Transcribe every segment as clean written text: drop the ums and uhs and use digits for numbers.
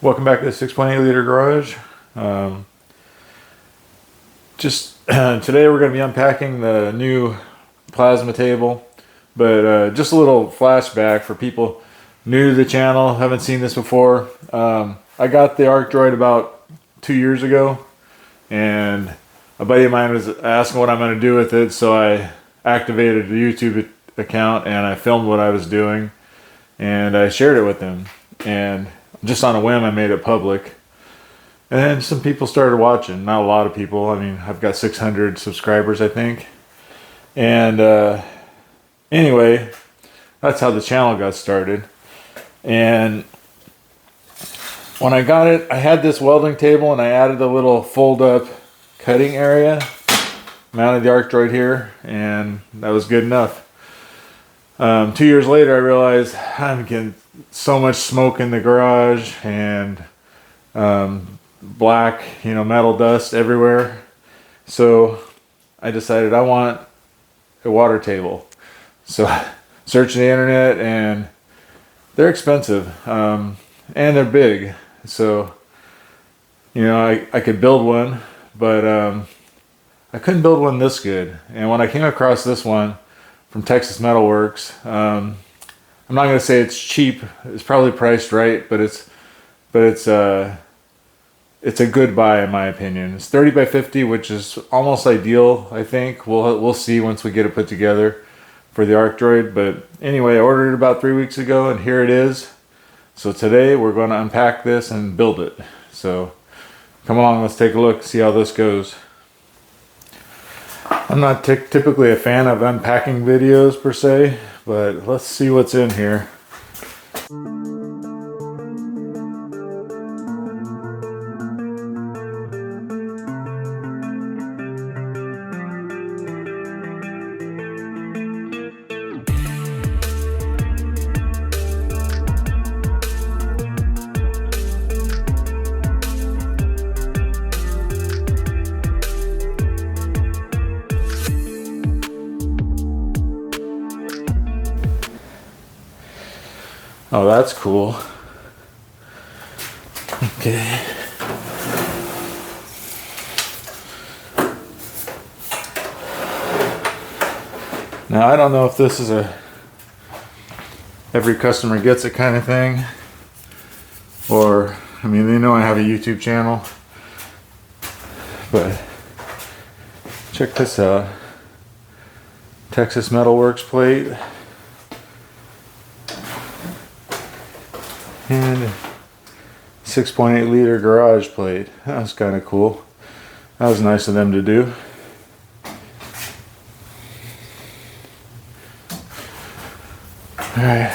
Welcome back to the 6.8 liter garage. Today we're going to be unpacking the new plasma table, but just a little flashback for people new to the channel, haven't seen this before. I got the ArcDroid about 2 years ago, and a buddy of mine was asking what I'm going to do with it, so I activated a YouTube account and I filmed what I was doing and I shared it with him, and just on a whim I made it public, and some people started watching. Not a lot of people. I mean, I've got 600 subscribers, I think. And anyway, that's how the channel got started. And when I got it, I had this welding table and I added a little fold-up cutting area, mounted the ArcDroid here, and that was good enough. 2 years later, I realized I'm getting so much smoke in the garage and black, metal dust everywhere. So I decided I want a water table. So searched the internet, and they're expensive, and they're big. So, I could build one, but I couldn't build one this good. And when I came across this one from Texas Metalworks, I'm not going to say it's cheap. It's probably priced right, but it's a good buy in my opinion. It's 30 by 50, which is almost ideal, I think. We'll see once we get it put together for the ArcDroid. But anyway, I ordered it about 3 weeks ago, and here it is. So today we're going to unpack this and build it. So come along, let's take a look, see how this goes. I'm not typically a fan of unpacking videos per se, but let's see what's in here. Oh, that's cool. Okay. Now, I don't know if this is every customer gets it kind of thing, or, I mean, they know I have a YouTube channel, but check this out. Texas Metalworks plate. And 6.8 liter garage plate. That was kind of cool. That was nice of them to do. Alright,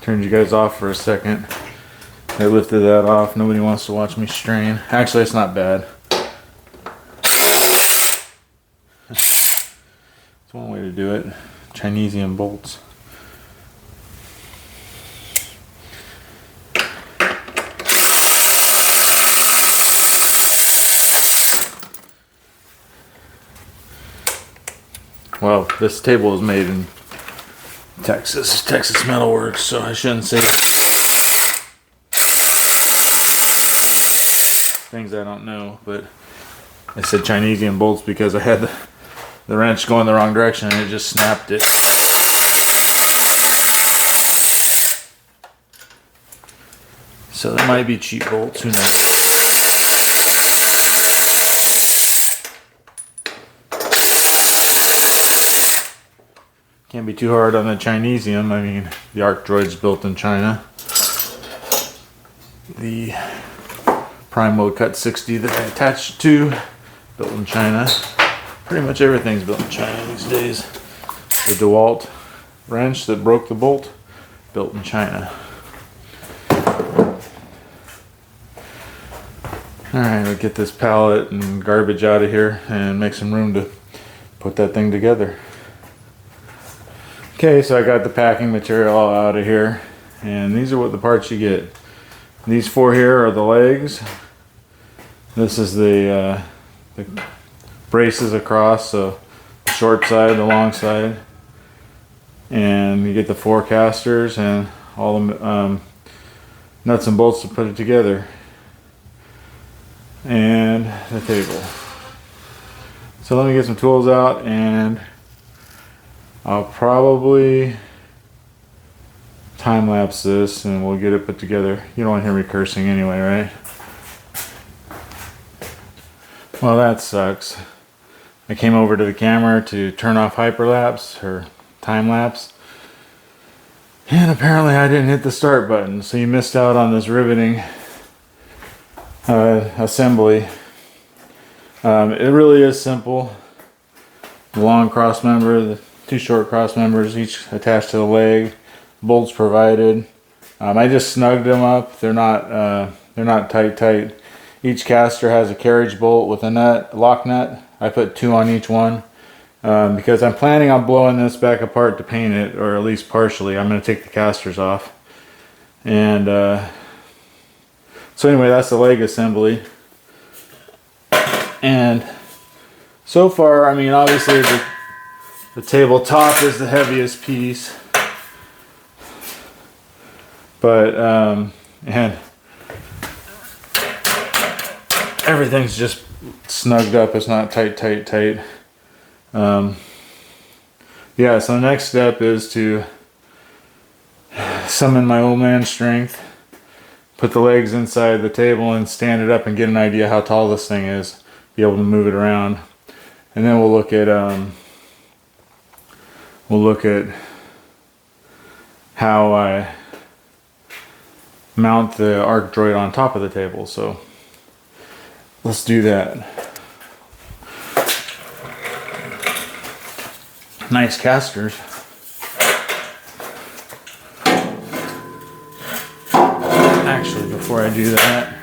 turned you guys off for a second. I lifted that off. Nobody wants to watch me strain. Actually, it's not bad. It's one way to do it. Chinesian bolts. Well, this table is made in Texas Metalworks, so I shouldn't say things I don't know, but I said Chinesian bolts because I had the wrench going the wrong direction and it just snapped it. So there might be cheap bolts, who knows. Can't be too hard on the Chinesium. I mean, the ArcDroid's built in China. The Prime Mode Cut 60 that I attached to, built in China. Pretty much everything's built in China these days. The DeWalt wrench that broke the bolt, built in China. Alright, we'll get this pallet and garbage out of here and make some room to put that thing together. Okay, so I got the packing material all out of here, and these are what the parts you get. These four here are the legs. This is the braces across, so the short side, the long side, and you get the four casters and all the nuts and bolts to put it together. And the table. So let me get some tools out, and I'll probably time lapse this and we'll get it put together. You don't want to hear me cursing anyway, right? Well, that sucks. I came over to the camera to turn off hyperlapse or time lapse, and apparently I didn't hit the start button, so you missed out on this riveting assembly. It really is simple. The long cross member, the two short cross members, each attached to the leg, bolts provided. I just snugged them up. They're not tight. Each caster has a carriage bolt with a nut, lock nut. I put 2 on each one because I'm planning on blowing this back apart to paint it, or at least partially. I'm going to take the casters off. And so anyway, that's the leg assembly. And so far, I mean, obviously the tabletop is the heaviest piece. But, and everything's just snugged up. It's not tight. Yeah, so the next step is to summon my old man strength, put the legs inside the table and stand it up and get an idea how tall this thing is, be able to move it around. And then we'll look at how I mount the ArcDroid on top of the table. So let's do that. Nice casters. Actually, before I do that,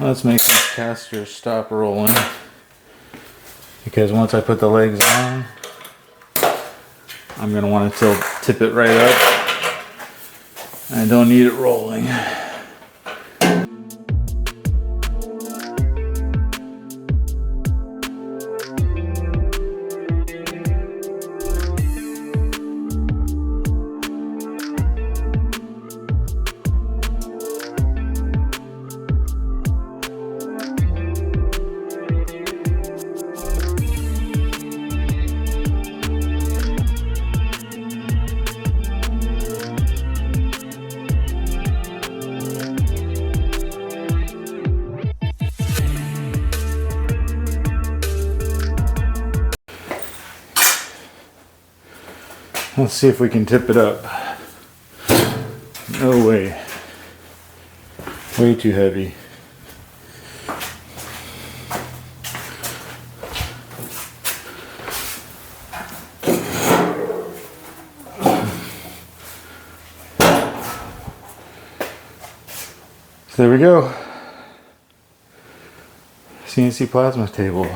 let's make these casters stop rolling, because once I put the legs on, I'm going to want to tip it right up. I don't need it rolling. Let's see if we can tip it up. No way. Way too heavy. So there we go. CNC plasma table.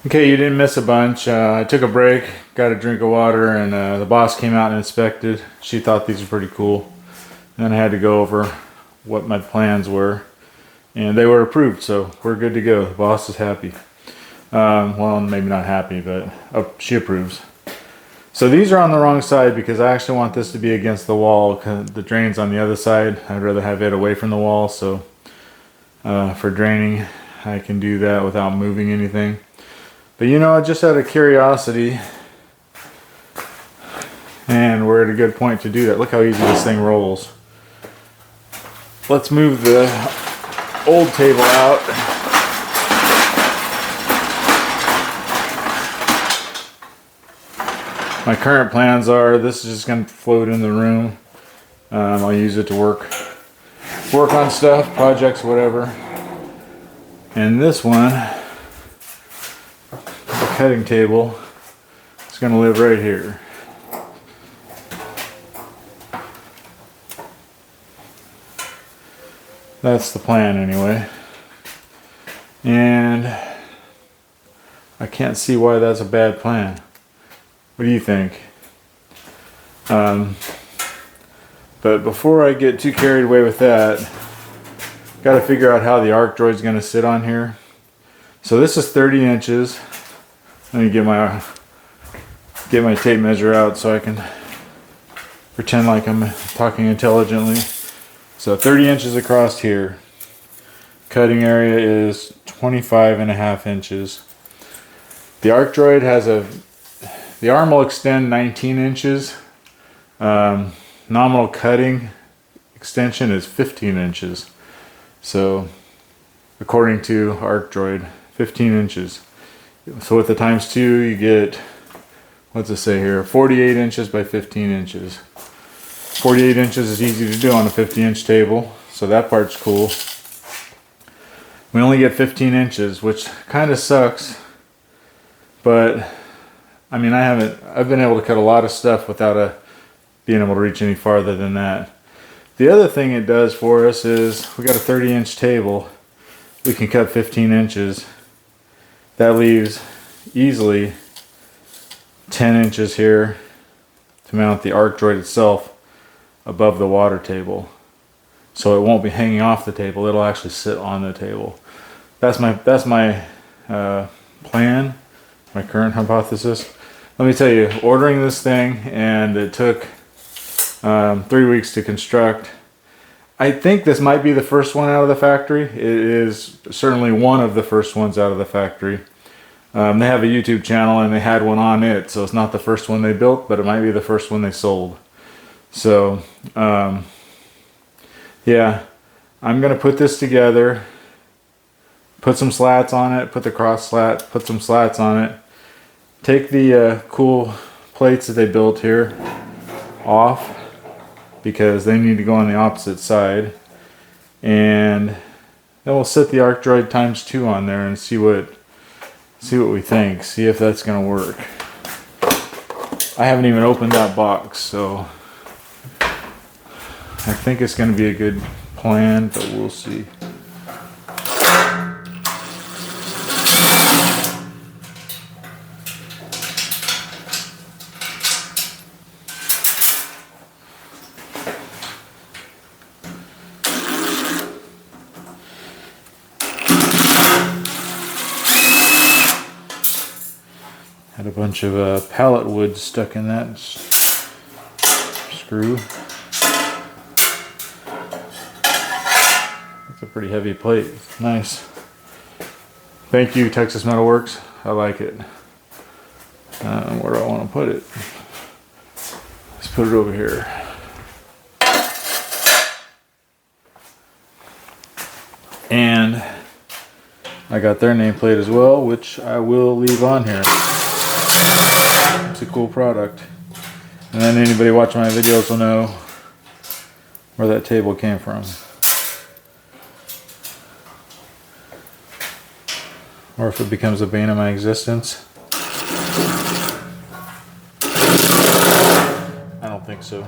Okay, you didn't miss a bunch. I took a break, got a drink of water, and the boss came out and inspected. She thought these were pretty cool. And then I had to go over what my plans were, and they were approved, so we're good to go. The boss is happy. Well, maybe not happy, but she approves. So these are on the wrong side because I actually want this to be against the wall. The drain's on the other side. I'd rather have it away from the wall, so for draining I can do that without moving anything. But you know, just out of curiosity, and we're at a good point to do that. Look how easy this thing rolls. Let's move the old table out. My current plans are this is just going to float in the room. I'll use it to work on stuff, projects, whatever. And this one, cutting table, is going to live right here. That's the plan anyway. And I can't see why that's a bad plan. What do you think? But before I get too carried away with that, got to figure out how the ArcDroid is going to sit on here. So this is 30 inches. Let me get my tape measure out so I can pretend like I'm talking intelligently. So 30 inches across here. Cutting area is 25.5 inches. The ArcDroid has the arm will extend 19 inches. Nominal cutting extension is 15 inches. So according to ArcDroid, 15 inches. So with the times 2, you get, what's it say here, 48 inches by 15 inches. 48 inches is easy to do on a 50-inch table, so that part's cool. We only get 15 inches, which kind of sucks, but I mean, I've been able to cut a lot of stuff without being able to reach any farther than that. The other thing it does for us is, we got a 30-inch table, we can cut 15 inches. That leaves easily 10 inches here to mount the ArcDroid itself above the water table. So it won't be hanging off the table, it'll actually sit on the table. That's my plan, my current hypothesis. Let me tell you, ordering this thing, and it took 3 weeks to construct. I think this might be the first one out of the factory. It is certainly one of the first ones out of the factory. They have a YouTube channel and they had one on it, so it's not the first one they built, but it might be the first one they sold. So, yeah, I'm going to put this together, put some slats on it, put the cross slat, put some slats on it, take the cool plates that they built here off, because they need to go on the opposite side, and then we'll set the ArcDroid ×2 on there and see what we think, see if that's gonna work. I haven't even opened that box, so I think it's gonna be a good plan, but we'll see. Had a bunch of pallet wood stuck in that screw. That's a pretty heavy plate. Nice. Thank you, Texas Metal Works. I like it. Where do I want to put it? Let's put it over here. And I got their nameplate as well, which I will leave on here. It's a cool product. And then anybody watching my videos will know where that table came from. Or if it becomes a bane of my existence. I don't think so.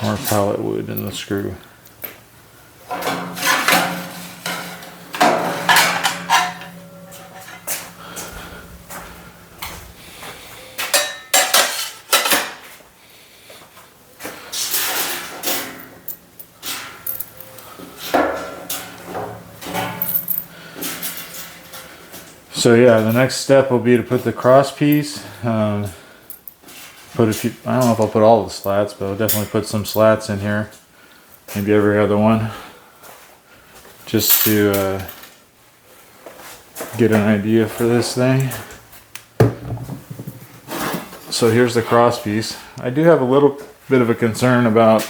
More pallet wood in the screw. So yeah, the next step will be to put the cross piece. Put a few, I don't know if I'll put all the slats, but I'll definitely put some slats in here. Maybe every other one. Just to get an idea for this thing. So here's the cross piece. I do have a little bit of a concern about,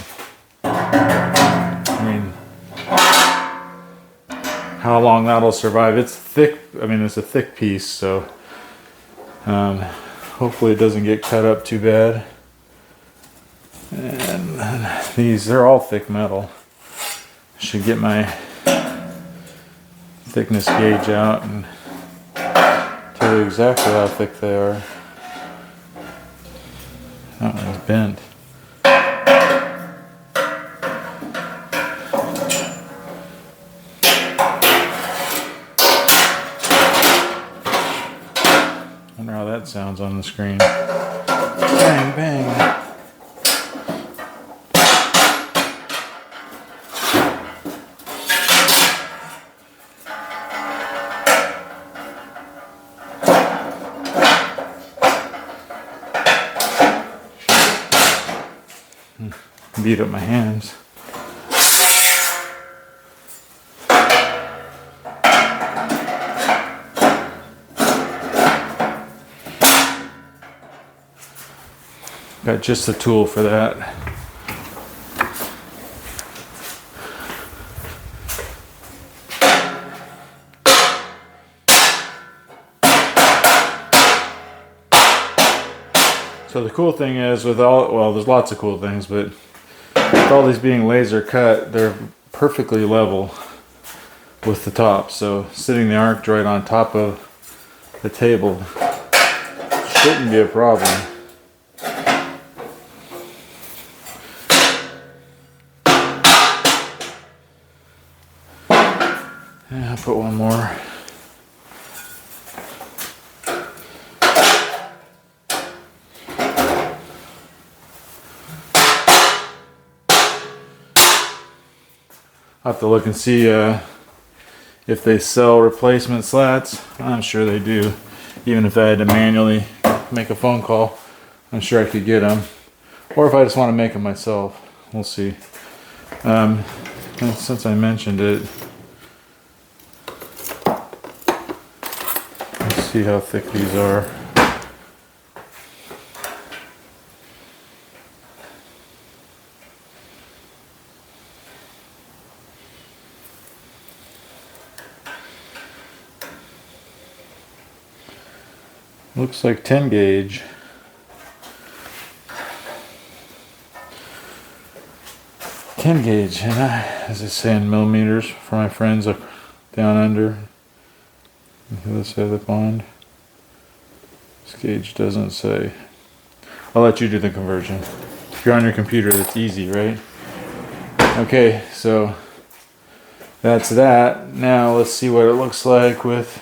how long that'll survive. It's thick, it's a thick piece, so hopefully it doesn't get cut up too bad. And they're all thick metal. Should get my thickness gauge out and tell you exactly how thick they are. That one's bent. that sounds on the screen. Bang, bang. Beat up my hands. Got just the tool for that. So the cool thing is with all, well, there's lots of cool things, but with all these being laser cut, they're perfectly level with the top. So sitting the ArcDroid on top of the table shouldn't be a problem. Yeah, I'll put one more. I'll have to look and see if they sell replacement slats. I'm sure they do. Even if I had to manually make a phone call, I'm sure I could get them. Or if I just want to make them myself, we'll see. And since I mentioned it, let's see how thick these are. Looks like 10 gauge. 10 gauge, and as I say in millimeters for my friends up down under the other side of the pond. This gauge doesn't say. I'll let you do the conversion. If you're on your computer, that's easy, right? Okay, so that's that. Now let's see what it looks like with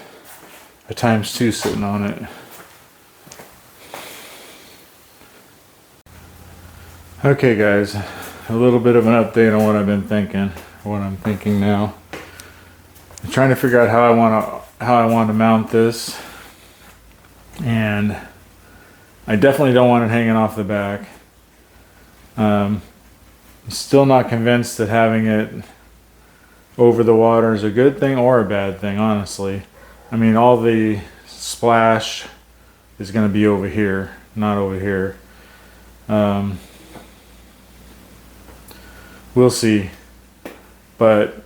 a ×2 sitting on it. Okay guys, a little bit of an update on what I've been thinking, what I'm thinking now. I'm trying to figure out how I want to mount this, and I definitely don't want it hanging off the back. I'm still not convinced that having it over the water is a good thing or a bad thing, honestly. I mean, all the splash is going to be over here, not over here. We'll see, but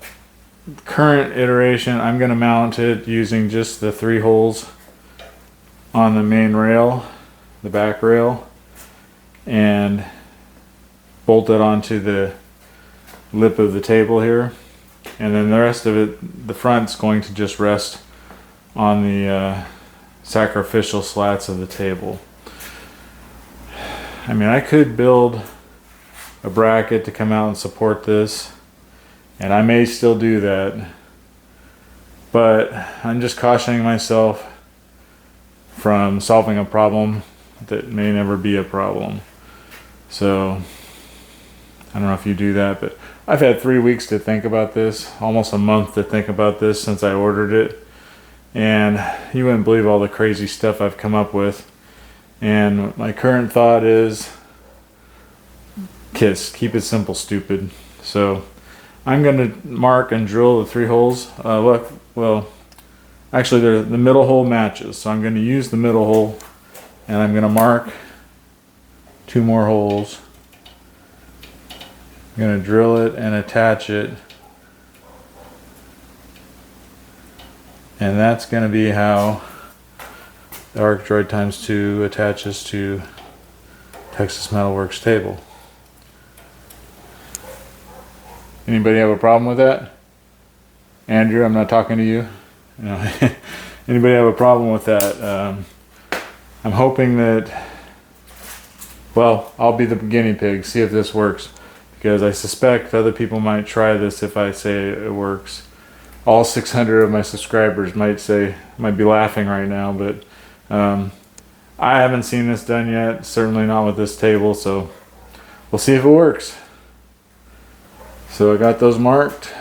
current iteration, I'm going to mount it using just the 3 holes on the main rail, the back rail, and bolt it onto the lip of the table here, and then the rest of it, the front's going to just rest on the sacrificial slats of the table. I mean, I could build a bracket to come out and support this, and I may still do that, but I'm just cautioning myself from solving a problem that may never be a problem. So I don't know if you do that, but I've had 3 weeks to think about this, almost a month to think about this since I ordered it, and you wouldn't believe all the crazy stuff I've come up with. And my current thought is KISS, keep it simple, stupid. So I'm going to mark and drill the 3 holes. Look, well, actually the middle hole matches, so I'm going to use the middle hole, and I'm going to mark 2 more holes. I'm going to drill it and attach it, and that's going to be how the ArcDroid ×2 attaches to Texas Metalworks table. Anybody have a problem with that? Andrew, I'm not talking to you. No. Anybody have a problem with that? I'm hoping that, well, I'll be the guinea pig, see if this works, because I suspect other people might try this if I say it works. All 600 of my subscribers might be laughing right now, but I haven't seen this done yet, certainly not with this table, so we'll see if it works. So I got those marked.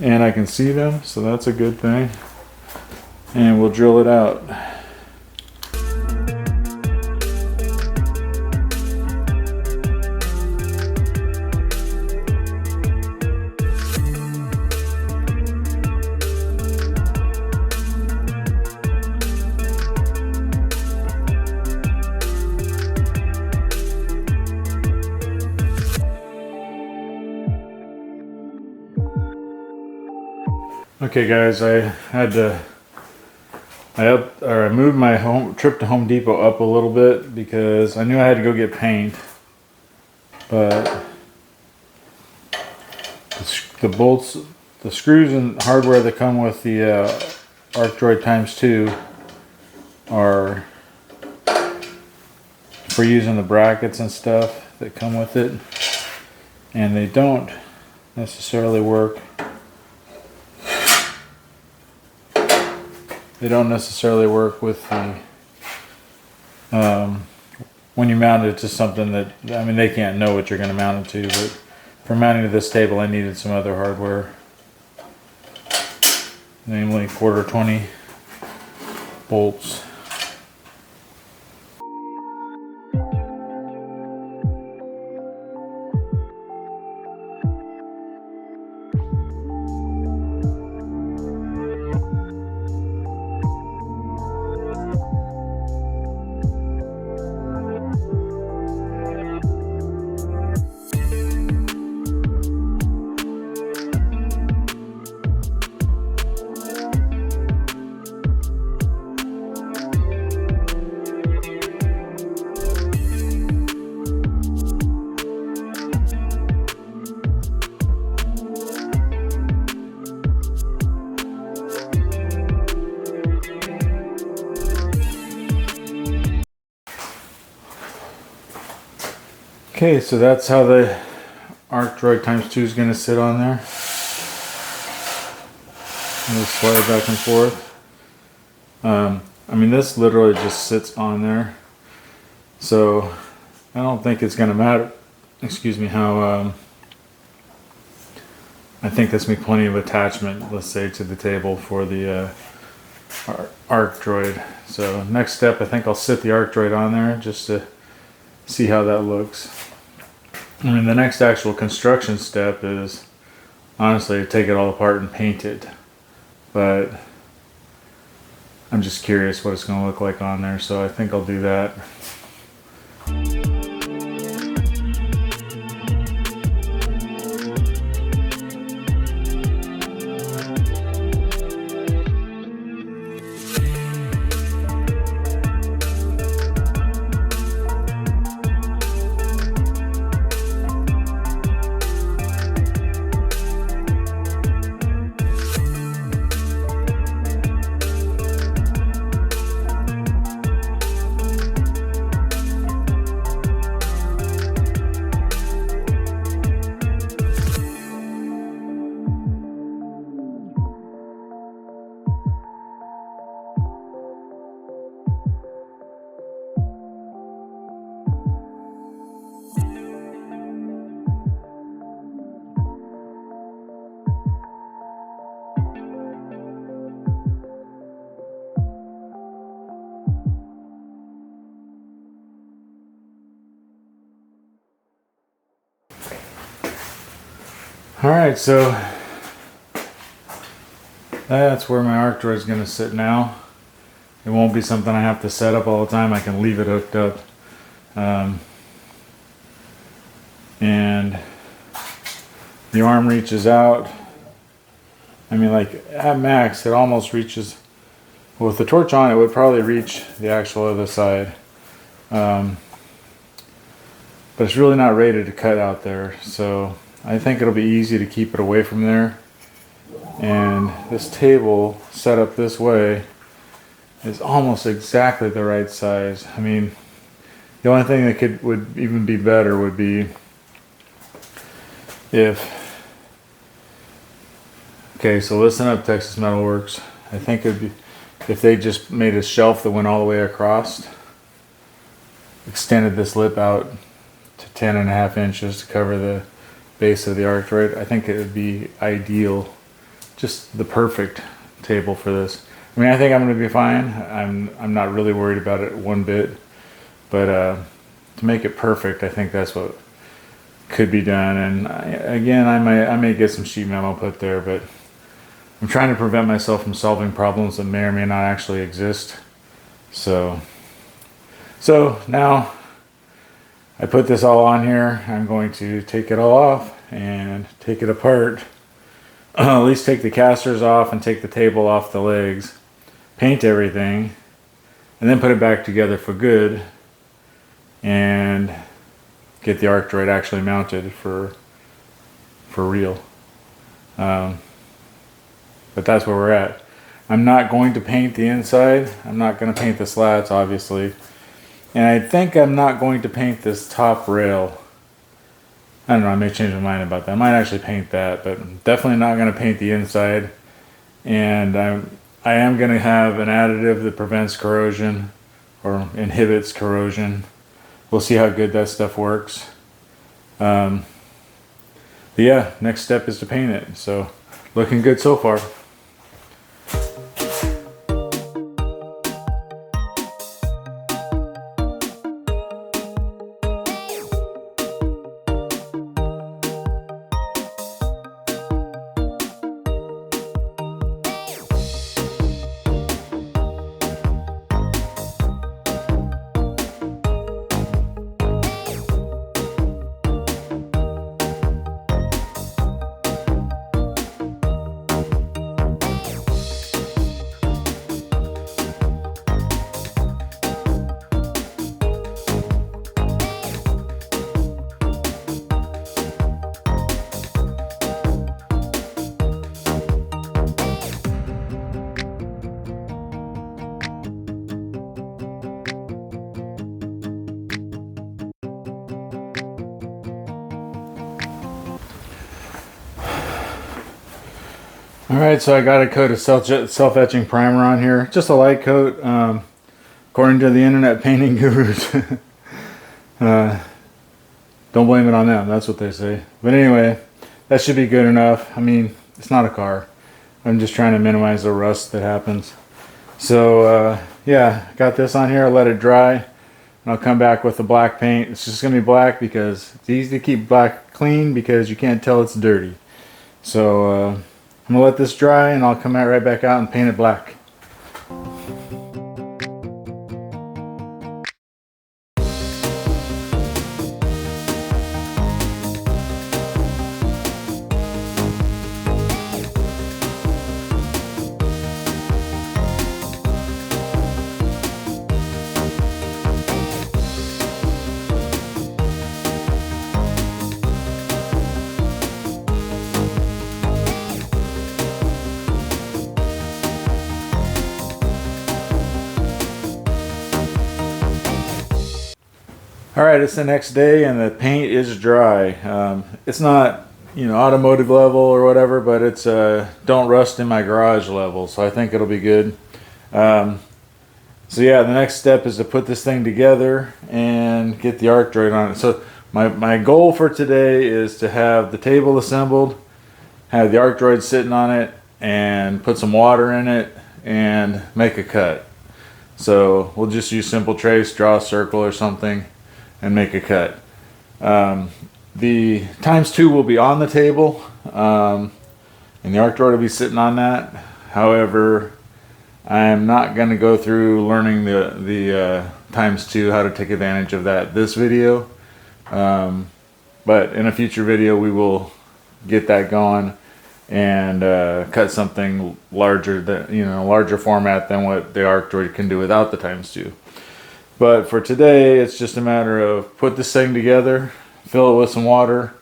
And I can see them, so that's a good thing. And we'll drill it out. Okay guys, I moved my trip to Home Depot up a little bit because I knew I had to go get paint, but the bolts, the screws and hardware that come with the ArcDroid x2 are for using the brackets and stuff that come with it, and they don't necessarily work. They don't necessarily work with the when you mount it to something that, I mean, they can't know what you're going to mount it to, but for mounting to this table I needed some other hardware, namely 1/4-20 bolts. Okay, so that's how the ArcDroid x2 is going to sit on there. And just slide it back and forth. I mean, this literally just sits on there, so I don't think it's going to matter. Excuse me, how I think this makes plenty of attachment, let's say, to the table for the ArcDroid. So next step, I think I'll sit the ArcDroid on there just to see how that looks. I mean, the next actual construction step is honestly to take it all apart and paint it, but I'm just curious what it's going to look like on there, so I think I'll do that. Alright, so that's where my ArcDroid is going to sit now. It won't be something I have to set up all the time. I can leave it hooked up. And the arm reaches out. I mean, like at max, it almost reaches, well, with the torch on, it would probably reach the actual other side. But it's really not rated to cut out there, so I think it'll be easy to keep it away from there. And this table set up this way is almost exactly the right size. I mean, the only thing that would even be better would be if, okay, so listen up, Texas Metalworks. I think it'd be if they just made a shelf that went all the way across, extended this lip out to 10.5 inches to cover the base of the ArcDroid. I think it would be ideal, just the perfect table for this. I mean, I think I'm going to be fine. I'm not really worried about it one bit, but to make it perfect, I think that's what could be done. And again, I may get some sheet metal put there, but I'm trying to prevent myself from solving problems that may or may not actually exist. So now I put this all on here. I'm going to take it all off and take it apart. At least take the casters off and take the table off the legs, paint everything, and then put it back together for good and get the ArcDroid actually mounted for real. But that's where we're at. I'm not going to paint the inside. I'm not going to paint the slats, obviously. And I think I'm not going to paint this top rail. I don't know, I may change my mind about that. I might actually paint that, but I'm definitely not going to paint the inside. And I am going to have an additive that prevents corrosion or inhibits corrosion. We'll see how good that stuff works. But yeah, next step is to paint it. So looking good so far. Alright, so I got a coat of self-etching primer on here. Just a light coat, according to the internet painting gurus. Don't blame it on them, that's what they say. But anyway, that should be good enough. I mean, it's not a car. I'm just trying to minimize the rust that happens. So, yeah, got this on here. I'll let it dry. And I'll come back with the black paint. It's just going to be black because it's easy to keep black clean because you can't tell it's dirty. So, I'm going to let this dry and I'll come right back out and paint it black. Alright, it's the next day and the paint is dry. It's not, automotive level or whatever, but it's don't rust in my garage level, so I think it'll be good. So yeah, the next step is to put this thing together and get the ArcDroid on it. So my goal for today is to have the table assembled, have the ArcDroid sitting on it, and put some water in it and make a cut. So we'll just use simple trace, draw a circle or something, and make a cut. The ×2 will be on the table, and the ArcDroid will be sitting on that. However, I'm not going to go through learning the ×2, how to take advantage of that this video. But in a future video we will get that going and cut something larger, larger format than what the ArcDroid can do without the ×2. But for today, it's just a matter of put this thing together, fill it with some water,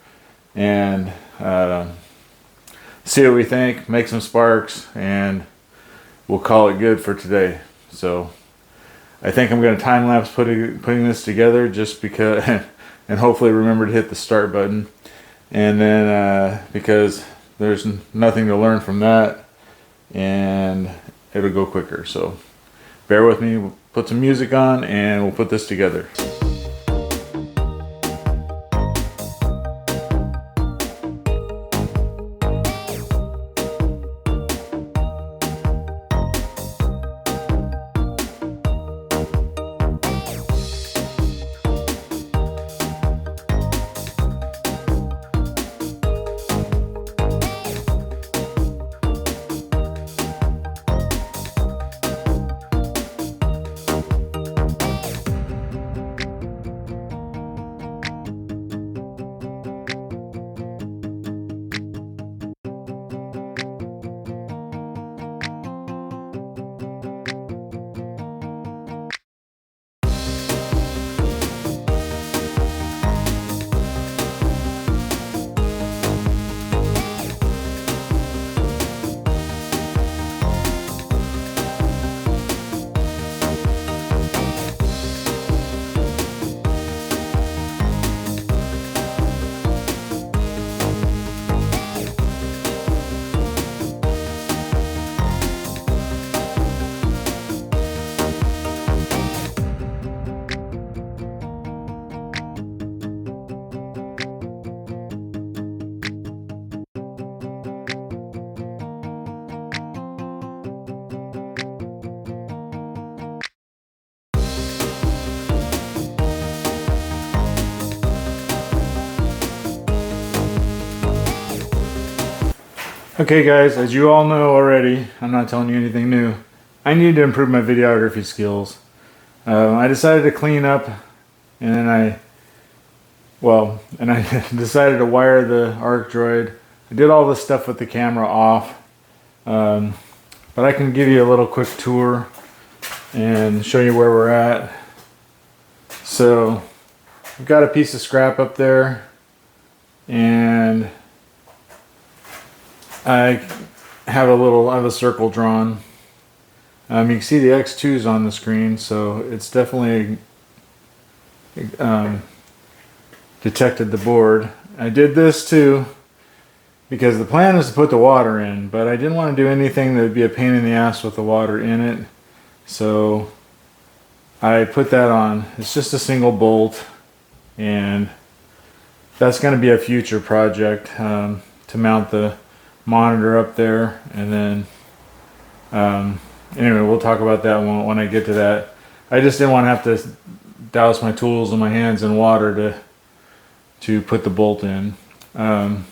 and see what we think, make some sparks, and we'll call it good for today. So I think I'm going to time-lapse putting this together just because, and hopefully remember to hit the start button. And then because there's nothing to learn from that, and it'll go quicker. So bear with me, we'll put some music on and we'll put this together. Okay guys, as you all know already, I'm not telling you anything new, I need to improve my videography skills. I decided to clean up and then I decided to wire the ArcDroid. I did all this stuff with the camera off, but I can give you a little quick tour and show you where we're at. So I've got a piece of scrap up there and I have a circle drawn. You can see the X2s on the screen, so it's definitely detected the board. I did this too because the plan is to put the water in, but I didn't want to do anything that would be a pain in the ass with the water in it. So I put that on. It's just a single bolt, and that's going to be a future project to mount the monitor up there. And then anyway, we'll talk about that when I get to that. I just didn't want to have to douse my tools and my hands in water to put the bolt in. And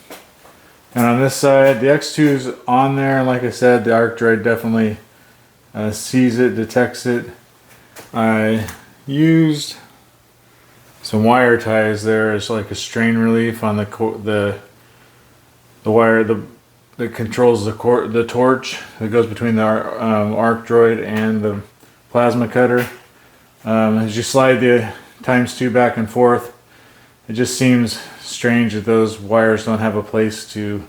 on this side, the X2's on there. Like I said, the ArcDroid definitely sees it, detects it. I used some wire ties there as like a strain relief on the wire that controls the torch that goes between the ArcDroid and the plasma cutter. As you slide the ×2 back and forth, it just seems strange that those wires don't have a place to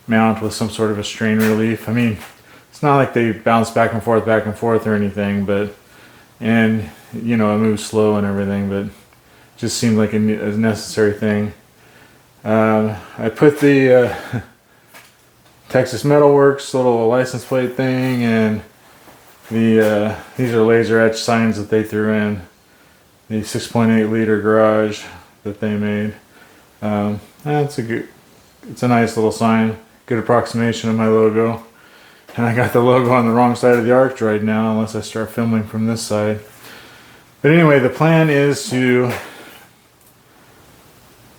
mount with some sort of a strain relief. I mean, it's not like they bounce back and forth or anything, but, and you know, it moves slow and everything, but it just seemed like a necessary thing. I put the Texas Metalworks little license plate thing, and these are laser etched signs that they threw in the 6.8 liter garage that they made. It's a nice little sign, good approximation of my logo. And I got the logo on the wrong side of the ArcDroid now, unless I start filming from this side. But anyway, the plan is to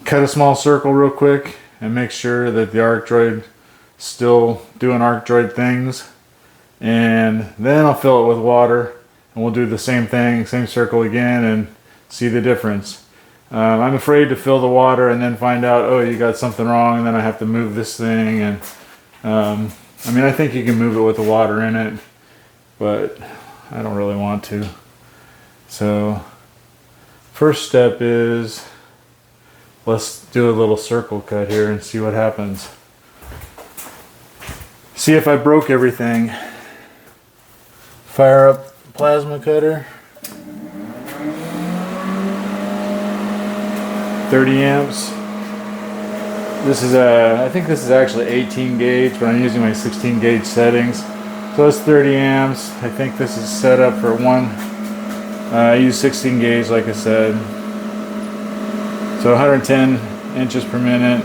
cut a small circle real quick and make sure that the ArcDroid still doing ArcDroid things, and then I'll fill it with water and we'll do the same thing, same circle again, and see the difference. I'm afraid to fill the water and then find out, oh, you got something wrong, and then I have to move this thing. And I mean, I think you can move it with the water in it, but I don't really want to. So first step is, let's do a little circle cut here and see what happens. See if I broke everything. Fire up the plasma cutter. 30 amps. This is I think this is actually 18 gauge, but I'm using my 16 gauge settings. So it's 30 amps. I think this is set up for one. I use 16 gauge, like I said. So 110 inches per minute.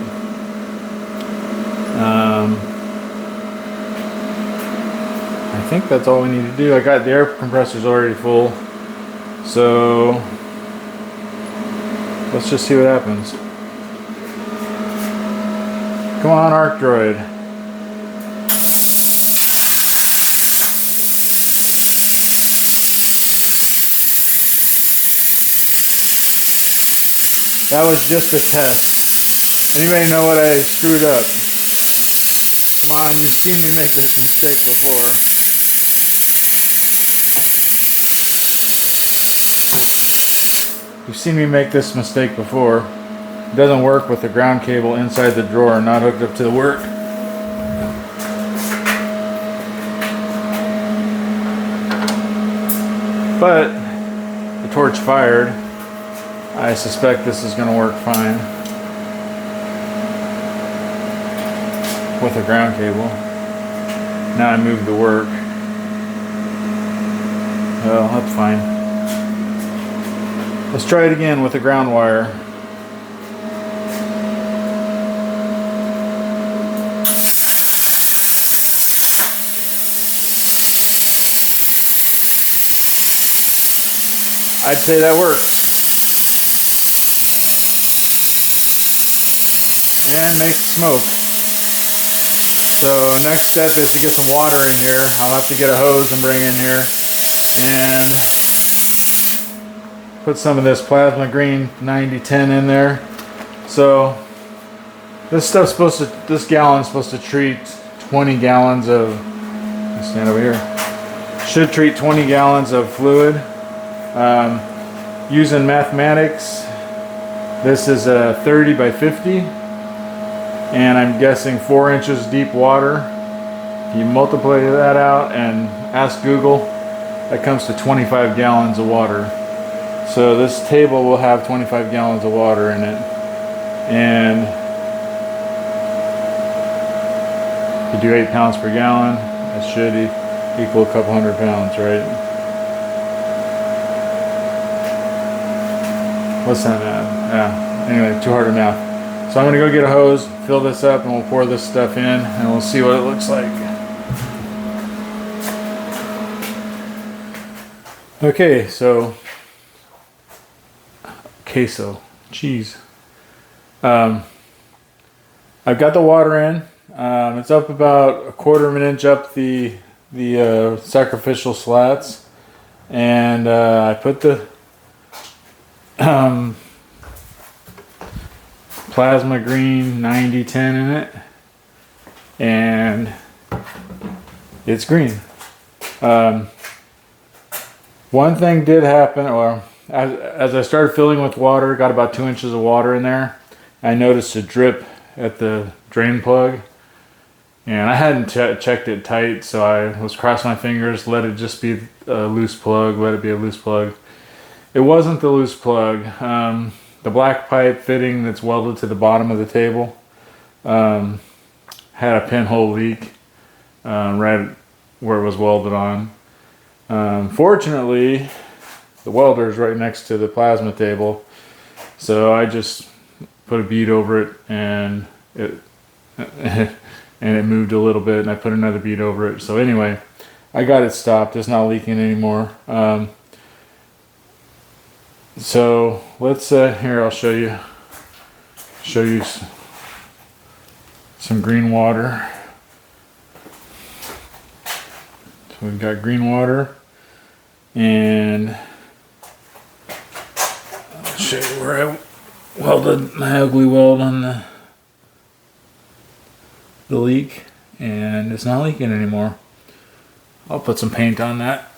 I think that's all we need to do. I got the air compressors already full. So let's just see what happens. Come on, ArcDroid. That was just a test. Anybody know what I screwed up? Come on, you've seen me make this mistake before. You've seen me make this mistake before. It doesn't work with the ground cable inside the drawer, not hooked up to the work. But the torch fired. I suspect this is going to work fine with a ground cable. Now I moved the work. Well, that's fine. Let's try it again with a ground wire. I'd say that works. And makes smoke. So next step is to get some water in here. I'll have to get a hose and bring in here and put some of this plasma green 9010 in there. So this gallon's supposed to treat 20 gallons of, stand over here, should treat 20 gallons of fluid. Using mathematics, this is a 30 by 50. And I'm guessing 4 inches deep water. If you multiply that out and ask Google, that comes to 25 gallons of water. So this table will have 25 gallons of water in it. And if you do 8 pounds per gallon, that should equal a couple hundred pounds, right? What's that math? Yeah, anyway, too hard to math. So I'm going to go get a hose, fill this up, and we'll pour this stuff in, and we'll see what it looks like. Okay, so queso, cheese. I've got the water in. It's up about a quarter of an inch up the sacrificial slats, and I put the plasma green 9010 in it, and it's green. One thing did happen, or as I started filling with water, got about 2 inches of water in there, I noticed a drip at the drain plug, and I hadn't checked it tight, so I was crossing my fingers, let it just be a loose plug, let it be a loose plug. It wasn't the loose plug. The black pipe fitting that's welded to the bottom of the table had a pinhole leak right where it was welded on. Fortunately, the welder is right next to the plasma table, so I just put a bead over it, and it moved a little bit, and I put another bead over it. So anyway, I got it stopped. It's not leaking anymore. So let's here, I'll show you some green water. So we've got green water, and I'll show you where I welded my ugly weld on the leak, and it's not leaking anymore. I'll put some paint on that.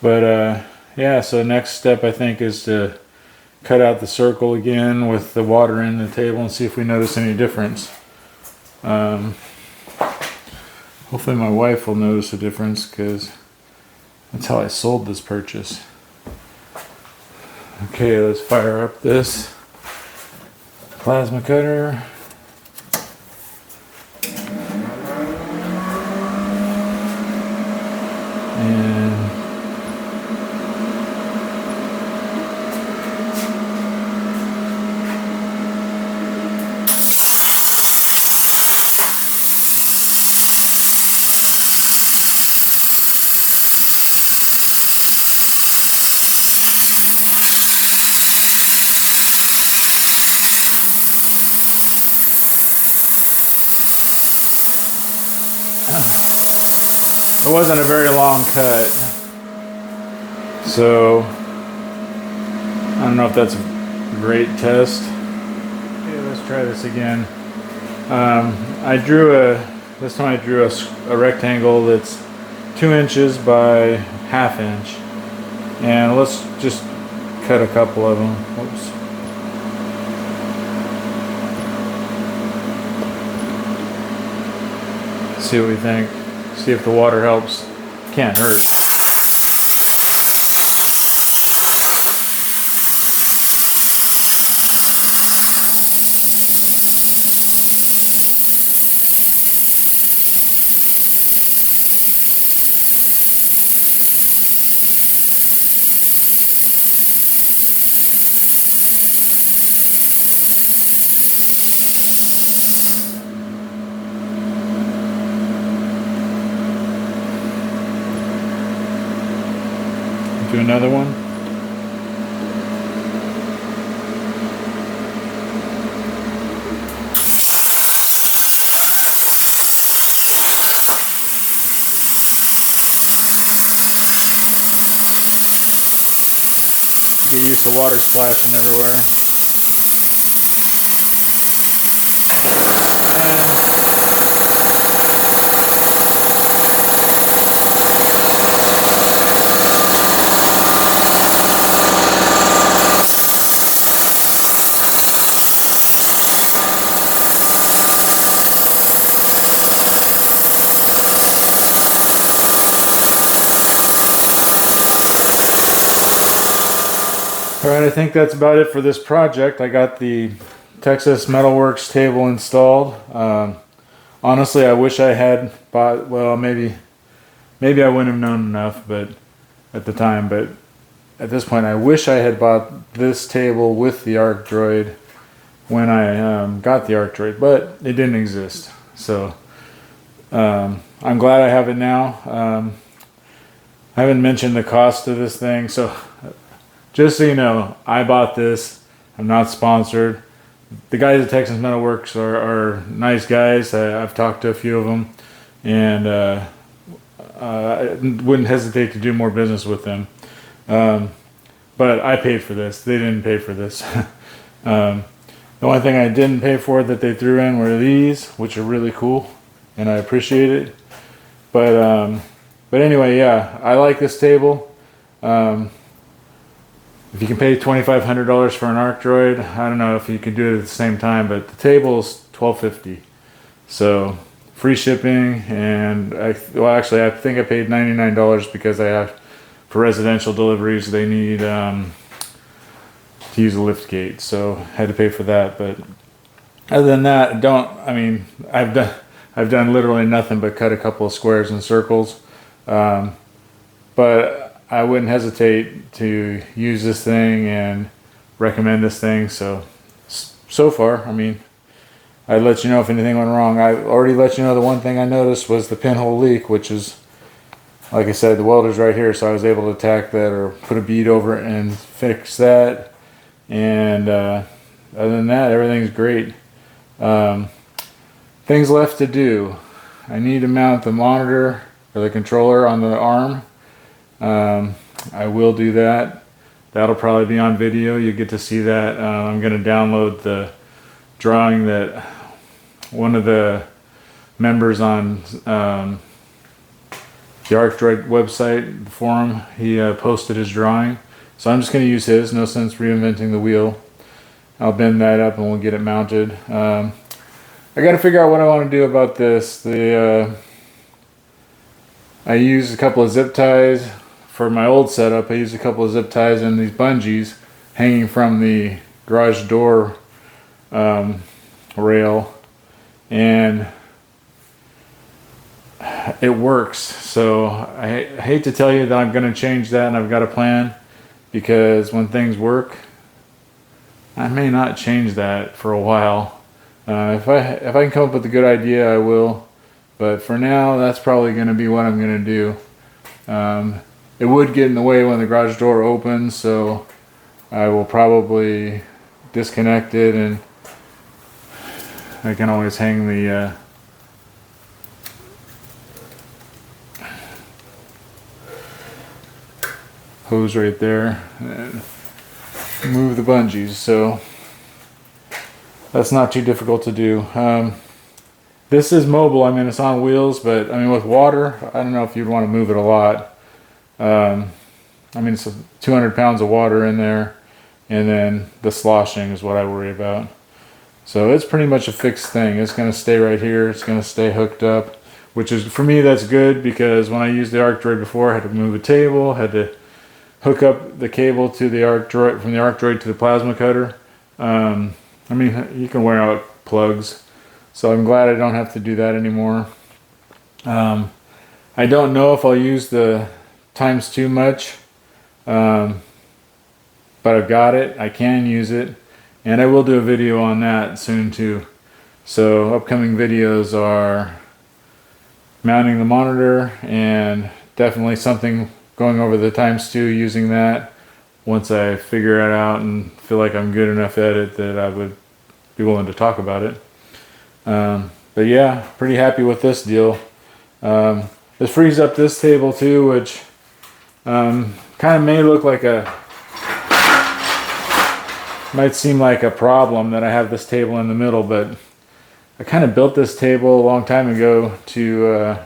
But yeah, so next step I think is to cut out the circle again with the water in the table and see if we notice any difference. Hopefully my wife will notice a difference, because that's how I sold this purchase. Okay, let's fire up this plasma cutter. it wasn't a very long cut. So I don't know if that's a great test. Okay, let's try this again. This time I drew a rectangle that's 2 inches by 1/2 inch. And let's just cut a couple of them. Whoops. See what we think. See if the water helps. Can't hurt. Do another one. Get used to water splashing everywhere. Alright, I think that's about it for this project. I got the Texas Metalworks table installed. Honestly, I wish I had bought, well, maybe I wouldn't have known enough but at the time, but at this point I wish I had bought this table with the ArcDroid when I got the ArcDroid, but it didn't exist. So I'm glad I have it now. I haven't mentioned the cost of this thing, so just so you know, I bought this. I'm not sponsored. The guys at Texas Metalworks are nice guys. I've talked to a few of them, and I wouldn't hesitate to do more business with them. But I paid for this. They didn't pay for this. The only thing I didn't pay for that they threw in were these, which are really cool, and I appreciate it. But anyway, yeah, I like this table. If you can pay $2,500 for an ArcDroid, I don't know if you could do it at the same time, but the table is $1,250. So free shipping, and actually I think I paid $99 because I have, for residential deliveries, they need to use a lift gate, so I had to pay for that. But other than that, I've done literally nothing but cut a couple of squares and circles. But I wouldn't hesitate to use this thing and recommend this thing. So far, I'd let you know if anything went wrong. I already let you know the one thing I noticed was the pinhole leak, which is, like I said, the welder's right here, so I was able to tack that or put a bead over it and fix that. And other than that, everything's great. Things left to do. I need to mount the monitor or the controller on the arm. I will do that. That'll probably be on video. You get to see that. I'm going to download the drawing that one of the members on the ArcDroid website, the forum, he posted his drawing. So I'm just going to use his. No sense reinventing the wheel. I'll bend that up and we'll get it mounted. I got to figure out what I want to do about this. I used a couple of zip ties. For my old setup, I used a couple of zip ties and these bungees hanging from the garage door rail, and it works. So I hate to tell you that I'm going to change that, and I've got a plan, because when things work, I may not change that for a while. If I can come up with a good idea, I will. But for now, that's probably going to be what I'm going to do. It would get in the way when the garage door opens, so I will probably disconnect it, and I can always hang the hose right there and move the bungees. So that's not too difficult to do. This is mobile. I mean, it's on wheels, but I mean, with water, I don't know if you'd want to move it a lot. I mean, it's 200 pounds of water in there, and then the sloshing is what I worry about. So it's pretty much a fixed thing. It's going to stay right here. It's going to stay hooked up, which is, for me, that's good, because when I used the ArcDroid before, I had to move a table, had to hook up the cable to the ArcDroid, from the ArcDroid to the plasma cutter. I mean, you can wear out plugs. So I'm glad I don't have to do that anymore. I don't know if I'll use the ×2 much, but I've got it. I can use it, and I will do a video on that soon too. So upcoming videos are mounting the monitor, and definitely something going over the ×2 using that once I figure it out and feel like I'm good enough at it that I would be willing to talk about it. But yeah, pretty happy with this deal. This frees up this table too, which kind of may look like might seem like a problem that I have this table in the middle, but I kind of built this table a long time ago to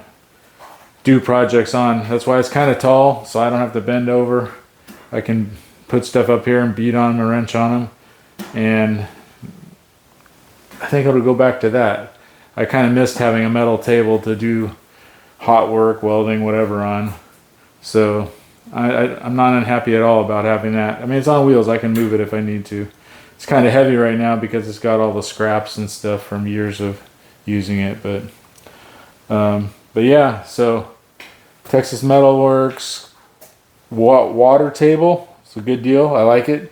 do projects on. That's why it's kind of tall, so I don't have to bend over. I can put stuff up here and beat on a wrench on them, and I think it'll go back to that. I kind of missed having a metal table to do hot work, welding, whatever on. So I'm not unhappy at all about having that. I mean, it's on wheels. I can move it if I need to. It's kind of heavy right now because it's got all the scraps and stuff from years of using it. But yeah, so Texas Metal Works water table. It's a good deal. I like it.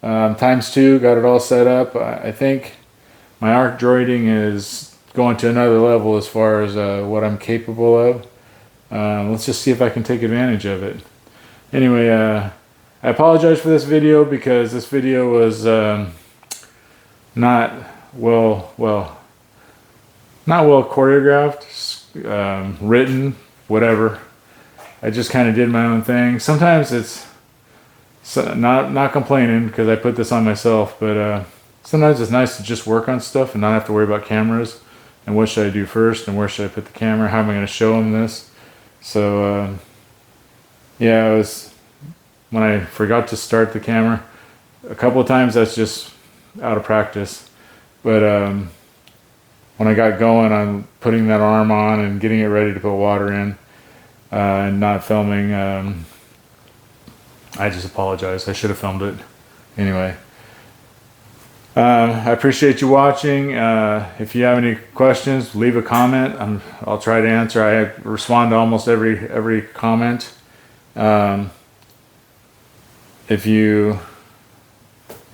×2, got it all set up. I think my ArcDroiding is going to another level as far as what I'm capable of. Let's just see if I can take advantage of it. Anyway, I apologize for this video because this video was not well choreographed, written, whatever. I just kind of did my own thing. Sometimes it's not complaining because I put this on myself, but sometimes it's nice to just work on stuff and not have to worry about cameras and what should I do first and where should I put the camera, how am I going to show them this. So yeah, it was when I forgot to start the camera a couple of times. That's just out of practice, but when I got going on putting that arm on and getting it ready to put water in and not filming, I just apologize. I should have filmed it. Anyway, I appreciate you watching. If you have any questions, leave a comment. I'll try to answer. I respond to almost every comment. If you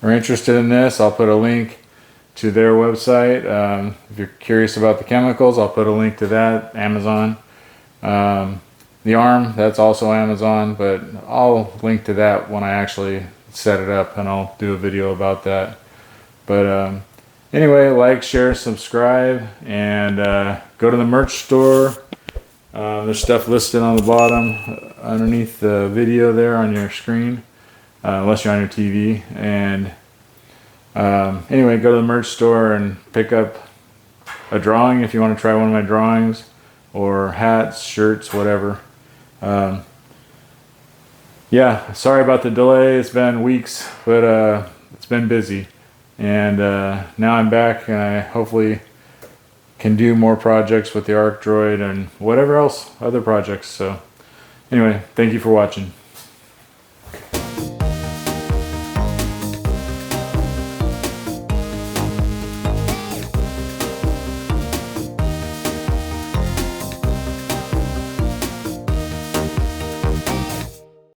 are interested in this, I'll put a link to their website. If you're curious about the chemicals, I'll put a link to that, Amazon. The arm, that's also Amazon, but I'll link to that when I actually set it up, and I'll do a video about that. But anyway, like, share, subscribe, and go to the merch store. There's stuff listed on the bottom underneath the video there on your screen, unless you're on your TV. And anyway, go to the merch store and pick up a drawing if you want to try one of my drawings, or hats, shirts, whatever. Yeah, sorry about the delay. It's been weeks, but it's been busy. And now I'm back, and I hopefully can do more projects with the ArcDroid and whatever else, other projects. So anyway, thank you for watching.